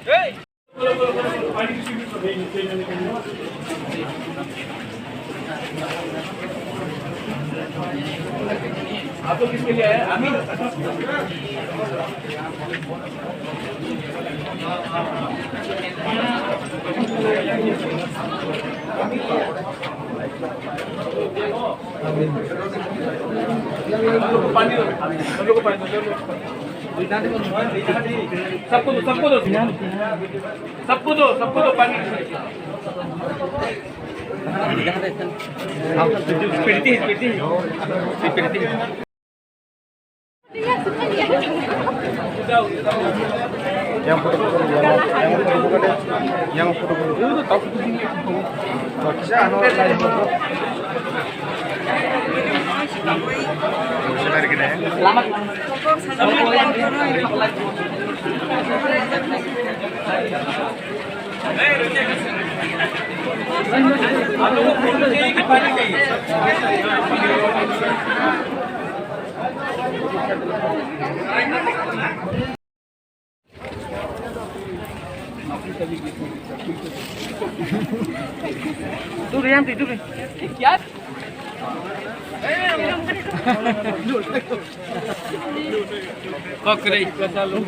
आप लोग किसके लिए आए? अभी पानी सबको दो पानी। Yang foto itu tahu bisa anu lain foto. Selamat. आप लोगों को फोटो चाहिए कि पानी चाहिए? Dulu yang tidur nih. Kiat. Kok keren ikut lalu.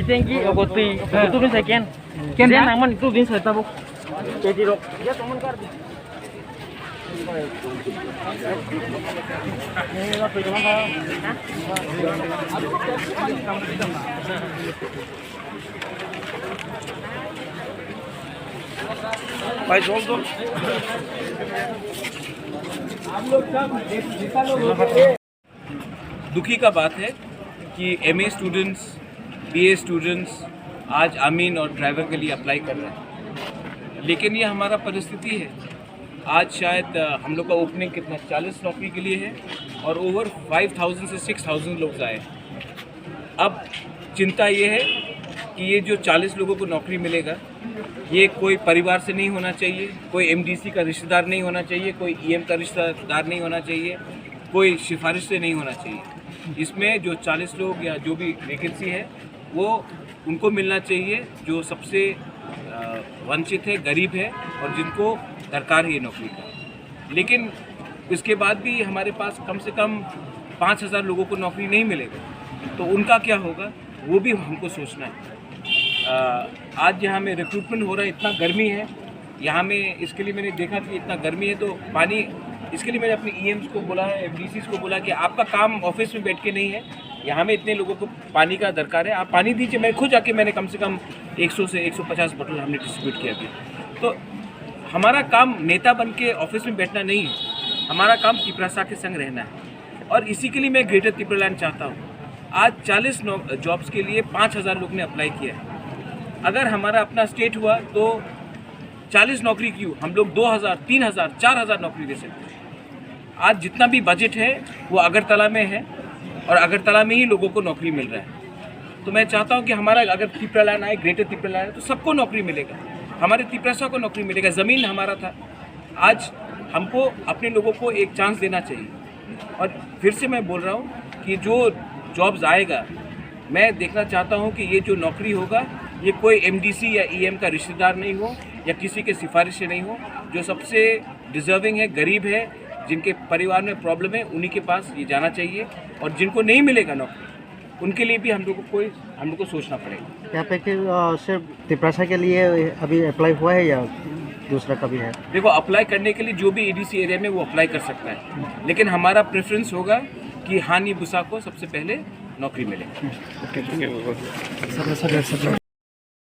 Tinggi, aku turun sekian. Kian naman itu din saya tahu. Jadi rok. Ya teman kar. भाई जोल दो। दुखी का बात है कि एमए स्टूडेंट्स, बीए स्टूडेंट्स आज अमीन और ड्राइवर के लिए अप्लाई कर रहे हैं, लेकिन ये हमारा परिस्थिति है। आज शायद हम लोग का ओपनिंग कितना 40 नौकरी के लिए है और ओवर 5000 से 6000 लोग आए। अब चिंता ये है कि ये जो 40 लोगों को नौकरी मिलेगा, ये कोई परिवार से नहीं होना चाहिए, कोई एमडीसी का रिश्तेदार नहीं होना चाहिए, कोई ईएम का रिश्तेदार नहीं होना चाहिए, कोई सिफारिश से नहीं होना चाहिए। इसमें जो 40 लोग या जो भी वैकेंसी है वो उनको मिलना चाहिए जो सबसे वंचित है, गरीब है और जिनको दरकार है ये नौकरी का। लेकिन इसके बाद भी हमारे पास कम से कम 5000 लोगों को नौकरी नहीं मिलेगा, तो उनका क्या होगा वो भी हमको सोचना है। आज यहाँ में रिक्रूटमेंट हो रहा है, इतना गर्मी है यहाँ में, इसके लिए मैंने देखा कि इतना गर्मी है तो पानी, इसके लिए मैंने अपने ईएम्स को बोला है, एमडीसीज को बोला कि आपका काम ऑफिस में बैठ के नहीं है, यहाँ में इतने लोगों को पानी का दरकार है, आप पानी दीजिए। मैं खुद जाके मैंने कम से कम 100 से 150 बोतल हमने डिस्ट्रीब्यूट किया अभी। तो हमारा काम नेता बन के ऑफिस में बैठना नहीं है, हमारा काम तिपरासा के संग रहना है और इसी के लिए मैं ग्रेटर तिपरालैंड चाहता हूँ। आज 40 जॉब्स के लिए 5000 लोग ने अप्लाई किया है। अगर हमारा अपना स्टेट हुआ तो 40 नौकरी क्यों, हम लोग 2000, 3000, 4000 नौकरी दे सकते हैं। आज जितना भी बजट है वो अगरतला में है और अगरतला में ही लोगों को नौकरी मिल रहा है। तो मैं चाहता हूँ कि हमारा अगर तिपरालैंड आए, ग्रेटर तिपरालैंड आए तो सबको नौकरी मिलेगा, हमारे तिपरासा को नौकरी मिलेगा। ज़मीन हमारा था, आज हमको अपने लोगों को एक चांस देना चाहिए। और फिर से मैं बोल रहा हूँ कि जो जॉब्स आएगा, मैं देखना चाहता हूँ कि ये जो नौकरी होगा ये कोई एमडीसी या ईएम का रिश्तेदार नहीं हो या किसी के सिफारिश से नहीं हो, जो सबसे डिज़र्विंग है, गरीब है, जिनके परिवार में प्रॉब्लम है, उन्हीं के पास ये जाना चाहिए। और जिनको नहीं मिलेगा नौकरी, उनके लिए भी हम लोग को सोचना पड़ेगा। यहाँ पे कि सिर्फ तिपरासा के लिए अभी अप्लाई हुआ है या दूसरा का भी है? देखो, अप्लाई करने के लिए जो भी एडीसी एरिया में वो अप्लाई कर सकता है, लेकिन हमारा प्रेफरेंस होगा कि हानि बुसा को सबसे पहले नौकरी मिले।